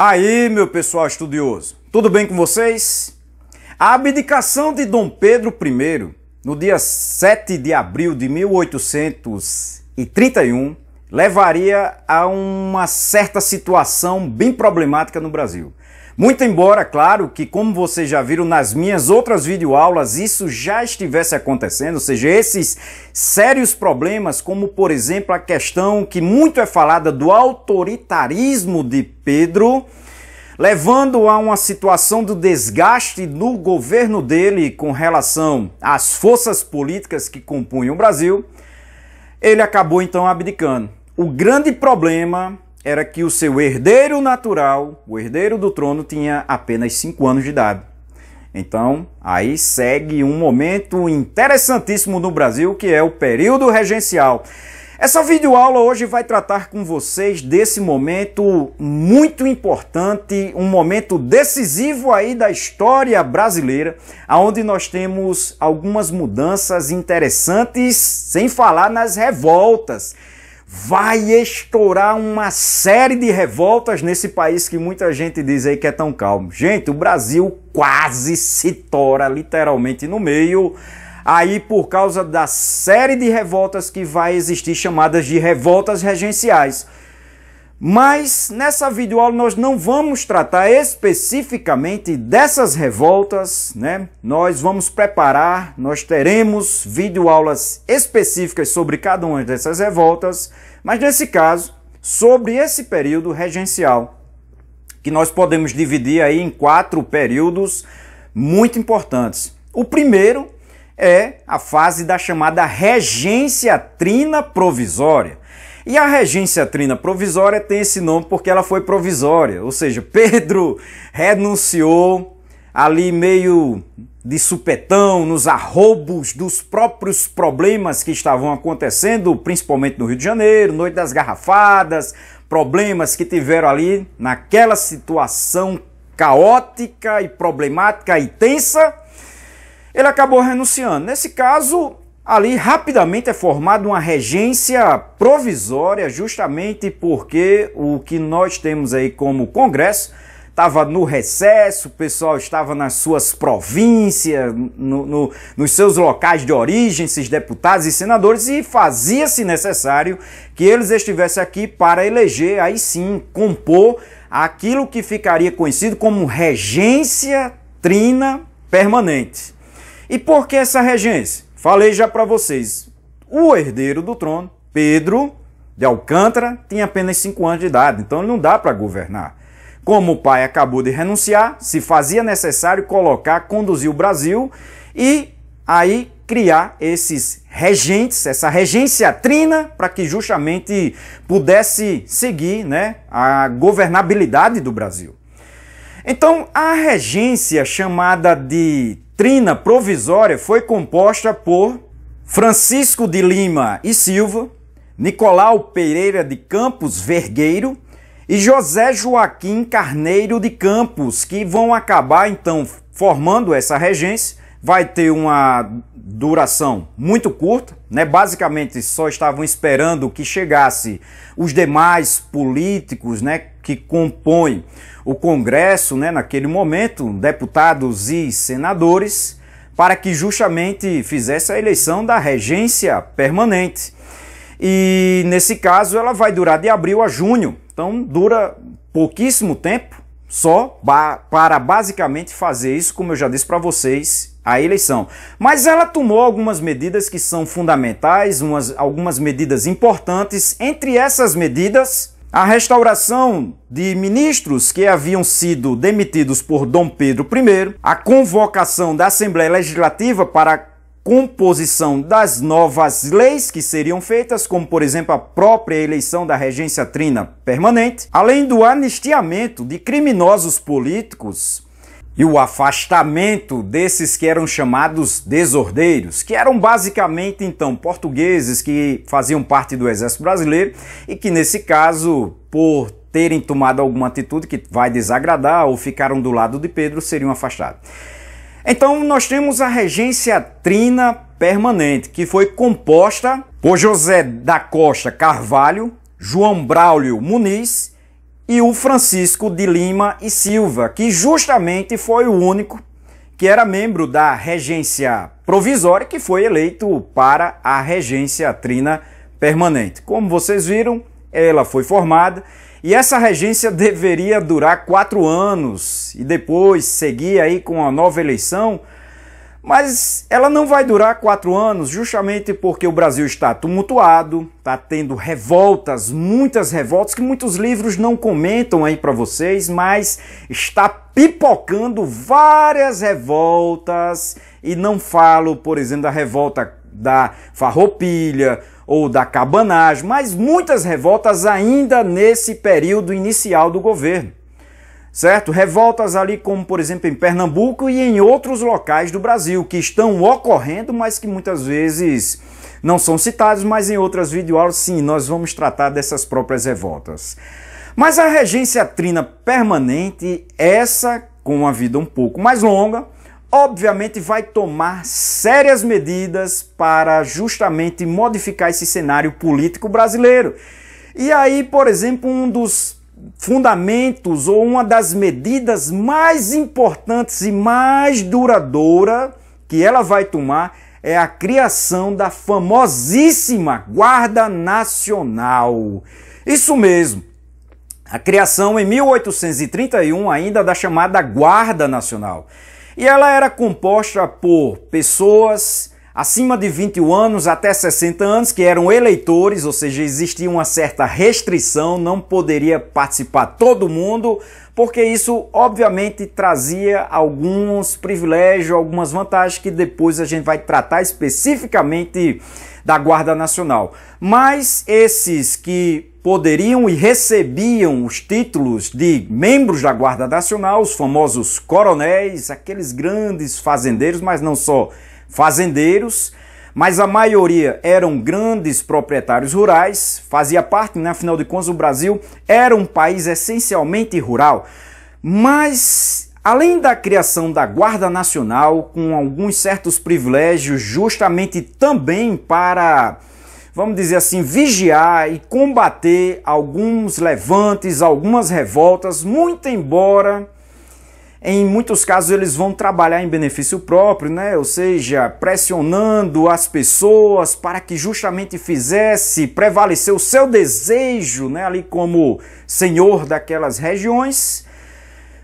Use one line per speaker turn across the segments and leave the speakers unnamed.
Aí, meu pessoal estudioso, tudo bem com vocês? A abdicação de Dom Pedro I, no dia 7 de abril de 1831, levaria a uma certa situação bem problemática no Brasil. Muito embora, claro, que como vocês já viram nas minhas outras videoaulas, isso já estivesse acontecendo, ou seja, esses sérios problemas, como por exemplo a questão que muito é falada do autoritarismo de Pedro, levando a uma situação do desgaste no governo dele com relação às forças políticas que compunham o Brasil, ele acabou então abdicando. O grande problema era que o seu herdeiro natural, o herdeiro do trono, tinha apenas 5 anos de idade. Então, aí segue um momento interessantíssimo no Brasil, que é o período regencial. Essa videoaula hoje vai tratar com vocês desse momento muito importante, um momento decisivo aí da história brasileira, onde nós temos algumas mudanças interessantes, sem falar nas revoltas. Vai estourar uma série de revoltas nesse país que muita gente diz aí que é tão calmo. Gente, o Brasil quase se tora literalmente no meio, aí por causa da série de revoltas que vai existir, chamadas de revoltas regenciais. Mas nessa videoaula nós não vamos tratar especificamente dessas revoltas, né? Nós vamos preparar, nós teremos videoaulas específicas sobre cada uma dessas revoltas, mas nesse caso, sobre esse período regencial, que nós podemos dividir aí em 4 períodos muito importantes. O primeiro é a fase da chamada regência trina provisória. E a regência trina provisória tem esse nome porque ela foi provisória, ou seja, Pedro renunciou ali meio de supetão, nos arroubos dos próprios problemas que estavam acontecendo, principalmente no Rio de Janeiro, Noite das Garrafadas, problemas que tiveram ali naquela situação caótica e problemática e tensa, ele acabou renunciando. Nesse caso, ali rapidamente é formada uma regência provisória, justamente porque o que nós temos aí como Congresso estava no recesso, o pessoal estava nas suas províncias, nos seus locais de origem, esses deputados e senadores, e fazia-se necessário que eles estivessem aqui para eleger, aí sim, compor aquilo que ficaria conhecido como regência trina permanente. E por que essa regência? Falei já para vocês, o herdeiro do trono, Pedro de Alcântara, tinha apenas 5 anos de idade, então não dá para governar. Como o pai acabou de renunciar, se fazia necessário conduzir o Brasil e aí criar esses regentes, essa regência trina, para que justamente pudesse seguir, né, a governabilidade do Brasil. Então, a regência chamada de trina provisória foi composta por Francisco de Lima e Silva, Nicolau Pereira de Campos Vergueiro e José Joaquim Carneiro de Campos, que vão acabar então formando essa regência. Vai ter uma duração muito curta, né? Basicamente só estavam esperando que chegasse os demais políticos, né, que compõem o Congresso, né, naquele momento, deputados e senadores, para que justamente fizesse a eleição da regência permanente. E nesse caso ela vai durar de abril a junho, então dura pouquíssimo tempo, só para basicamente fazer isso, como eu já disse para vocês, a eleição. Mas ela tomou algumas medidas que são fundamentais, algumas medidas importantes. Entre essas medidas, a restauração de ministros que haviam sido demitidos por Dom Pedro I, a convocação da Assembleia Legislativa para a composição das novas leis que seriam feitas, como por exemplo a própria eleição da regência trina permanente, além do anistiamento de criminosos políticos e o afastamento desses que eram chamados desordeiros, que eram basicamente então portugueses que faziam parte do Exército Brasileiro e que nesse caso, por terem tomado alguma atitude que vai desagradar ou ficaram do lado de Pedro, seriam afastados. Então nós temos a regência trina permanente, que foi composta por José da Costa Carvalho, João Braulio Muniz e o Francisco de Lima e Silva, que justamente foi o único que era membro da regência provisória que foi eleito para a regência trina permanente. Como vocês viram, ela foi formada e essa regência deveria durar 4 anos e depois seguir aí com a nova eleição, mas ela não vai durar 4 anos justamente porque o Brasil está tumultuado, está tendo revoltas, muitas revoltas que muitos livros não comentam aí para vocês, mas está pipocando várias revoltas e não falo, por exemplo, da revolta da Farroupilha ou da cabanagem, mas muitas revoltas ainda nesse período inicial do governo. Certo? Revoltas ali como, por exemplo, em Pernambuco e em outros locais do Brasil, que estão ocorrendo, mas que muitas vezes não são citados, mas em outras videoaulas, sim, nós vamos tratar dessas próprias revoltas. Mas a regência trina permanente, essa com uma vida um pouco mais longa, obviamente vai tomar sérias medidas para justamente modificar esse cenário político brasileiro. E aí, por exemplo, um dos fundamentos ou uma das medidas mais importantes e mais duradoura que ela vai tomar é a criação da famosíssima Guarda Nacional. Isso mesmo, a criação em 1831 ainda da chamada Guarda Nacional. E ela era composta por pessoas acima de 21 anos até 60 anos, que eram eleitores, ou seja, existia uma certa restrição, não poderia participar todo mundo, porque isso obviamente trazia alguns privilégios, algumas vantagens que depois a gente vai tratar especificamente da Guarda Nacional. Mas esses que poderiam e recebiam os títulos de membros da Guarda Nacional, os famosos coronéis, aqueles grandes fazendeiros, mas não só fazendeiros, mas a maioria eram grandes proprietários rurais, fazia parte, né, afinal de contas, o Brasil era um país essencialmente rural. Mas, além da criação da Guarda Nacional, com alguns certos privilégios, justamente também para, vamos dizer assim, vigiar e combater alguns levantes, algumas revoltas, muito embora em muitos casos eles vão trabalhar em benefício próprio, né? Ou seja, pressionando as pessoas para que justamente fizesse prevalecer o seu desejo, né? Ali como senhor daquelas regiões.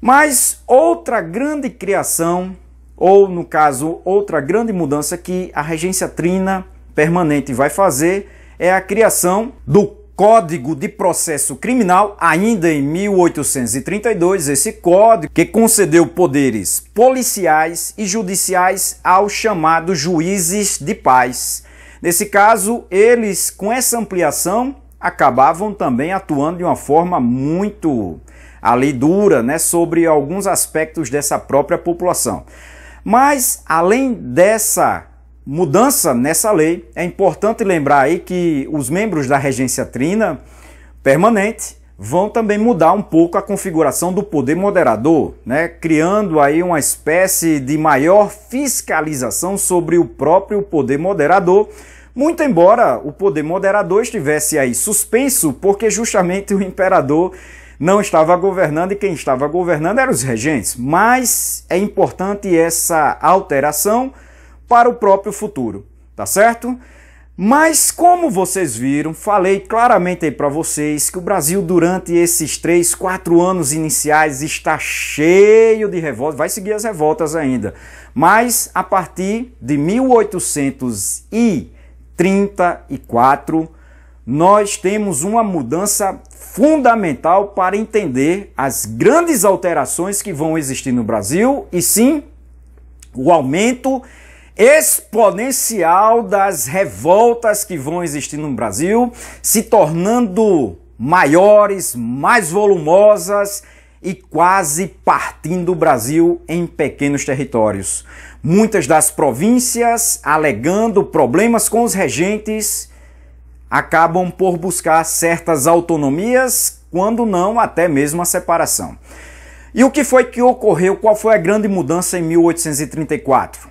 Mas outra grande criação, ou no caso, outra grande mudança que a regência trina permanente vai fazer é a criação do Código de Processo Criminal, ainda em 1832, esse código que concedeu poderes policiais e judiciais aos chamados juízes de paz. Nesse caso, eles, com essa ampliação, acabavam também atuando de uma forma muito ali dura, né, sobre alguns aspectos dessa própria população. Mas, além dessa mudança nessa lei, é importante lembrar aí que os membros da regência trina permanente vão também mudar um pouco a configuração do poder moderador, né? Criando aí uma espécie de maior fiscalização sobre o próprio poder moderador, muito embora o poder moderador estivesse aí suspenso, porque justamente o imperador não estava governando e quem estava governando eram os regentes. Mas é importante essa alteração para o próprio futuro, tá certo? Mas como vocês viram, falei claramente aí para vocês que o Brasil durante esses 3, 4 anos iniciais está cheio de revoltas, vai seguir as revoltas ainda, mas a partir de 1834 nós temos uma mudança fundamental para entender as grandes alterações que vão existir no Brasil e sim o aumento exponencial das revoltas que vão existir no Brasil, se tornando maiores, mais volumosas e quase partindo o Brasil em pequenos territórios. Muitas das províncias, alegando problemas com os regentes, acabam por buscar certas autonomias, quando não até mesmo a separação. E o que foi que ocorreu? Qual foi a grande mudança em 1834?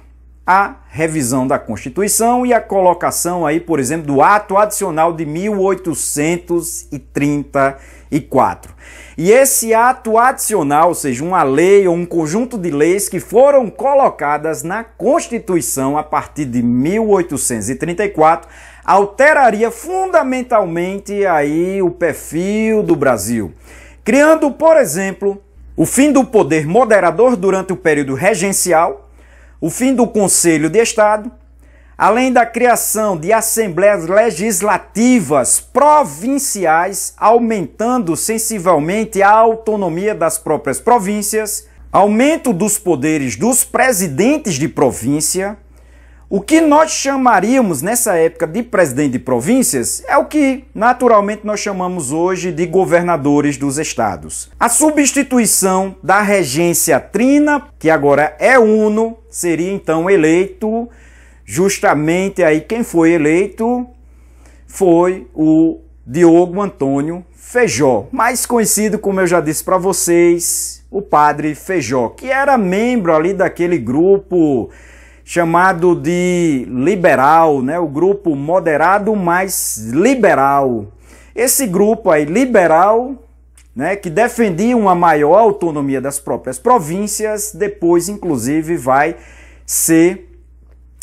a revisão da Constituição e a colocação aí, por exemplo, do ato adicional de 1834. E esse ato adicional, ou seja, uma lei ou um conjunto de leis que foram colocadas na Constituição a partir de 1834, alteraria fundamentalmente aí o perfil do Brasil, criando, por exemplo, o fim do poder moderador durante o período regencial, o fim do Conselho de Estado, além da criação de assembleias legislativas provinciais, aumentando sensivelmente a autonomia das próprias províncias, aumento dos poderes dos presidentes de província. O que nós chamaríamos nessa época de presidente de províncias é o que naturalmente nós chamamos hoje de governadores dos estados. A substituição da regência trina, que agora é uno, seria então eleito, justamente aí quem foi eleito foi o Diogo Antônio Feijó, mais conhecido, como eu já disse para vocês, o Padre Feijó, que era membro ali daquele grupo chamado de liberal, né? O grupo moderado mais liberal. Esse grupo aí liberal, né, que defendia uma maior autonomia das próprias províncias, depois inclusive vai ser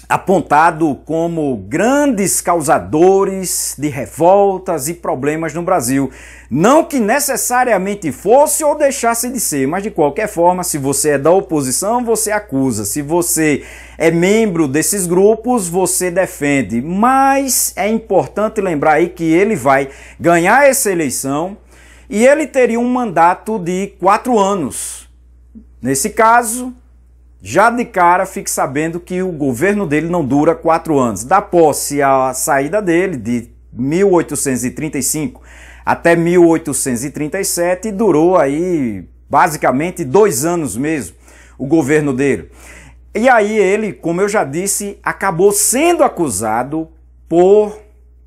apontado como grandes causadores de revoltas e problemas no Brasil. Não que necessariamente fosse ou deixasse de ser, mas de qualquer forma, se você é da oposição, você acusa. Se você é membro desses grupos, você defende. Mas é importante lembrar aí que ele vai ganhar essa eleição e ele teria um mandato de 4 anos. Nesse caso, já de cara, fique sabendo que o governo dele não dura 4 anos. Da posse à saída dele, de 1835 até 1837, durou aí basicamente 2 anos mesmo, o governo dele. E aí ele, como eu já disse, acabou sendo acusado por,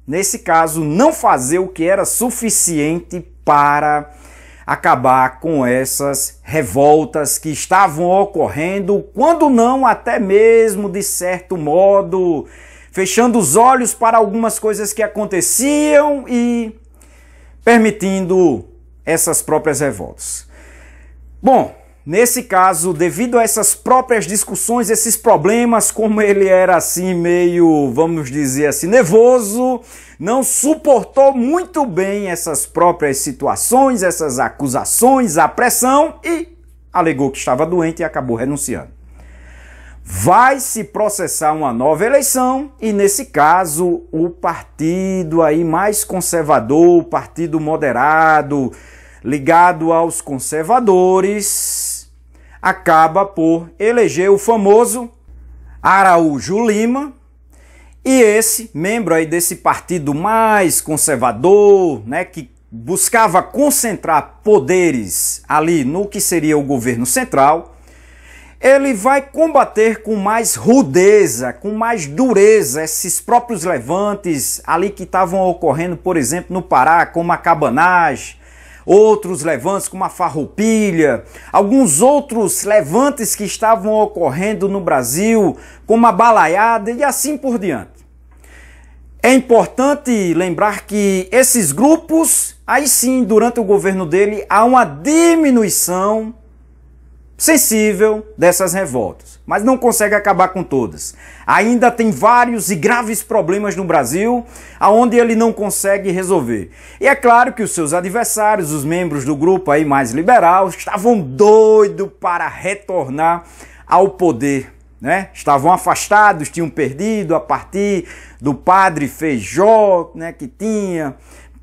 nesse caso, não fazer o que era suficiente para acabar com essas revoltas que estavam ocorrendo, quando não até mesmo, de certo modo, fechando os olhos para algumas coisas que aconteciam e permitindo essas próprias revoltas. Bom, nesse caso, devido a essas próprias discussões, esses problemas, como ele era assim meio, vamos dizer assim, nervoso, não suportou muito bem essas próprias situações, essas acusações, a pressão e alegou que estava doente e acabou renunciando. Vai se processar uma nova eleição e, nesse caso, o partido aí mais conservador, o partido moderado, ligado aos conservadores, acaba por eleger o famoso Araújo Lima. E esse membro aí desse partido mais conservador, né, que buscava concentrar poderes ali no que seria o governo central, ele vai combater com mais rudeza, com mais dureza, esses próprios levantes ali que estavam ocorrendo, por exemplo, no Pará, como a cabanagem, outros levantes como a farroupilha, alguns outros levantes que estavam ocorrendo no Brasil, como a balaiada e assim por diante. É importante lembrar que esses grupos, aí sim, durante o governo dele, há uma diminuição sensível dessas revoltas, mas não consegue acabar com todas. Ainda tem vários e graves problemas no Brasil, aonde ele não consegue resolver. E é claro que os seus adversários, os membros do grupo aí mais liberal, estavam doidos para retornar ao poder, né? Estavam afastados, tinham perdido a partir do Padre Feijó, né, que tinha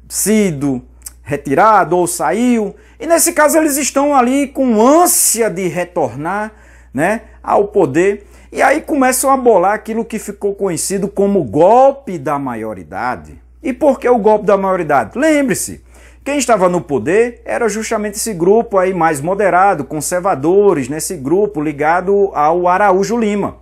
sido retirado ou saiu. E nesse caso eles estão ali com ânsia de retornar, né, ao poder. E aí começam a bolar aquilo que ficou conhecido como golpe da maioridade. E por que o golpe da maioridade? Lembre-se, quem estava no poder era justamente esse grupo aí mais moderado, conservadores, nesse grupo ligado ao Araújo Lima.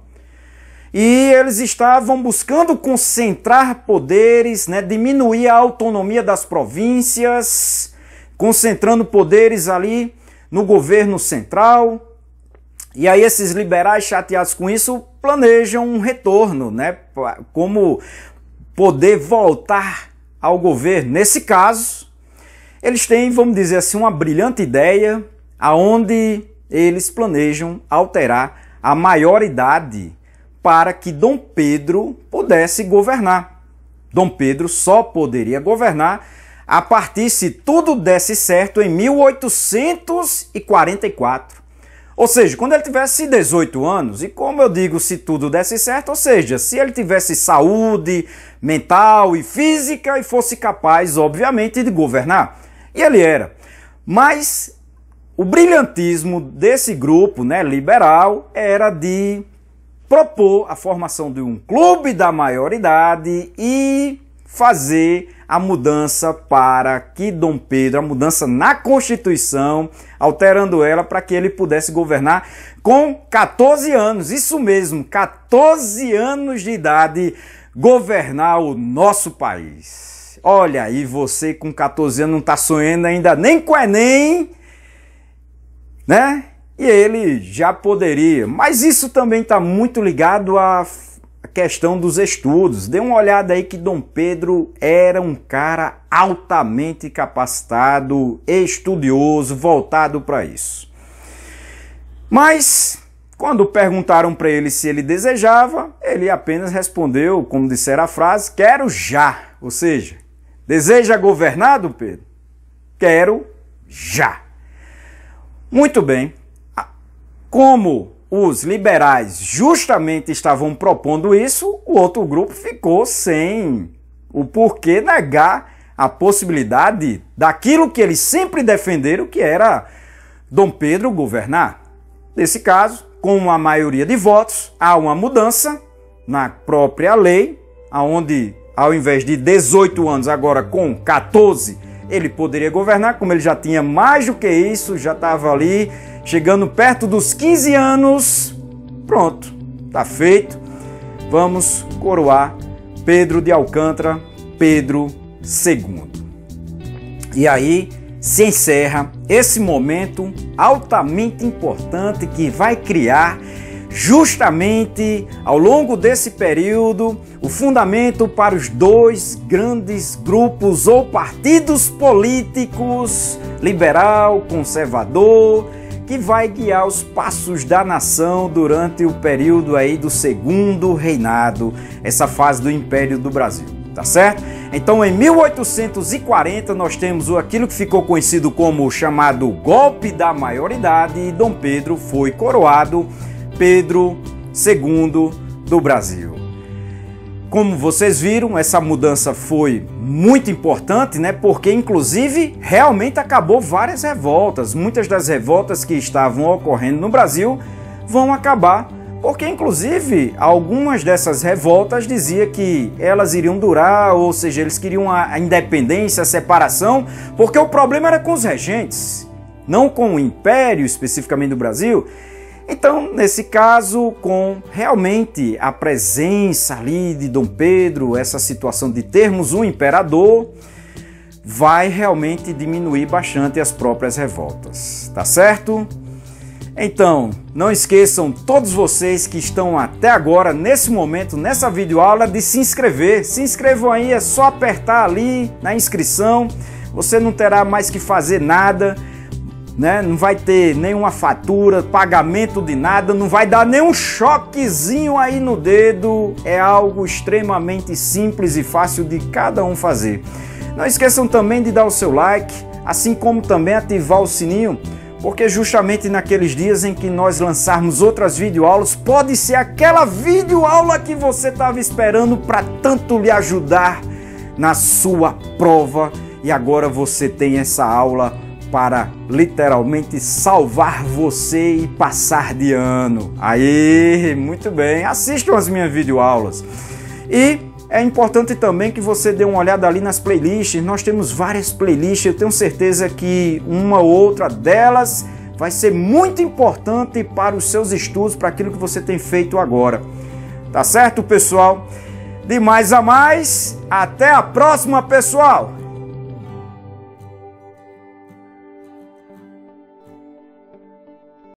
E eles estavam buscando concentrar poderes, né, diminuir a autonomia das províncias, concentrando poderes ali no governo central. E aí esses liberais chateados com isso planejam um retorno, né? Como poder voltar ao governo. Nesse caso, eles têm, vamos dizer assim, uma brilhante ideia aonde eles planejam alterar a maioridade para que Dom Pedro pudesse governar. Dom Pedro só poderia governar a partir, se tudo desse certo, em 1844. Ou seja, quando ele tivesse 18 anos, e como eu digo, se tudo desse certo, ou seja, se ele tivesse saúde mental e física e fosse capaz, obviamente, de governar. E ele era. Mas o brilhantismo desse grupo, né, liberal, era de propor a formação de um clube da maioridade e fazer a mudança para que Dom Pedro, a mudança na Constituição, alterando ela para que ele pudesse governar com 14 anos, isso mesmo, 14 anos de idade, governar o nosso país. Olha aí, você com 14 anos não está sonhando ainda nem com o Enem, né? E ele já poderia, mas isso também está muito ligado à questão dos estudos. Dê uma olhada aí que Dom Pedro era um cara altamente capacitado, estudioso, voltado para isso. Mas quando perguntaram para ele se ele desejava, ele apenas respondeu, como disser a frase, quero já. Ou seja, deseja governar, Dom Pedro? Quero já. Muito bem. Como os liberais justamente estavam propondo isso, o outro grupo ficou sem o porquê negar a possibilidade daquilo que eles sempre defenderam, que era Dom Pedro governar. Nesse caso, com uma maioria de votos, há uma mudança na própria lei, onde ao invés de 18 anos, agora com 14, ele poderia governar, como ele já tinha mais do que isso, já estava ali chegando perto dos 15 anos, pronto, tá feito. Vamos coroar Pedro de Alcântara, Pedro II. E aí se encerra esse momento altamente importante que vai criar justamente ao longo desse período o fundamento para os dois grandes grupos ou partidos políticos, liberal, conservador, que vai guiar os passos da nação durante o período aí do Segundo Reinado, essa fase do Império do Brasil, tá certo? Então, em 1840, nós temos aquilo que ficou conhecido como o chamado golpe da maioridade e Dom Pedro foi coroado Pedro II do Brasil. Como vocês viram, essa mudança foi muito importante, né? Porque, inclusive, realmente acabou várias revoltas. Muitas das revoltas que estavam ocorrendo no Brasil vão acabar, porque, inclusive, algumas dessas revoltas diziam que elas iriam durar, ou seja, eles queriam a independência, a separação, porque o problema era com os regentes, não com o Império, especificamente do Brasil. Então, nesse caso, com realmente a presença ali de Dom Pedro, essa situação de termos um imperador, vai realmente diminuir bastante as próprias revoltas, tá certo? Então, não esqueçam todos vocês que estão até agora, nesse momento, nessa videoaula, de se inscrever. Se inscrevam aí, é só apertar ali na inscrição, você não terá mais que fazer nada, né? Não vai ter nenhuma fatura, pagamento de nada, não vai dar nenhum choquezinho aí no dedo, é algo extremamente simples e fácil de cada um fazer. Não esqueçam também de dar o seu like, assim como também ativar o sininho, porque justamente naqueles dias em que nós lançarmos outras videoaulas, pode ser aquela videoaula que você estava esperando para tanto lhe ajudar na sua prova, e agora você tem essa aula para literalmente salvar você e passar de ano. Aí, muito bem, assistam as minhas videoaulas. E é importante também que você dê uma olhada ali nas playlists. Nós temos várias playlists, eu tenho certeza que uma ou outra delas vai ser muito importante para os seus estudos, para aquilo que você tem feito agora. Tá certo, pessoal? De mais a mais, até a próxima, pessoal!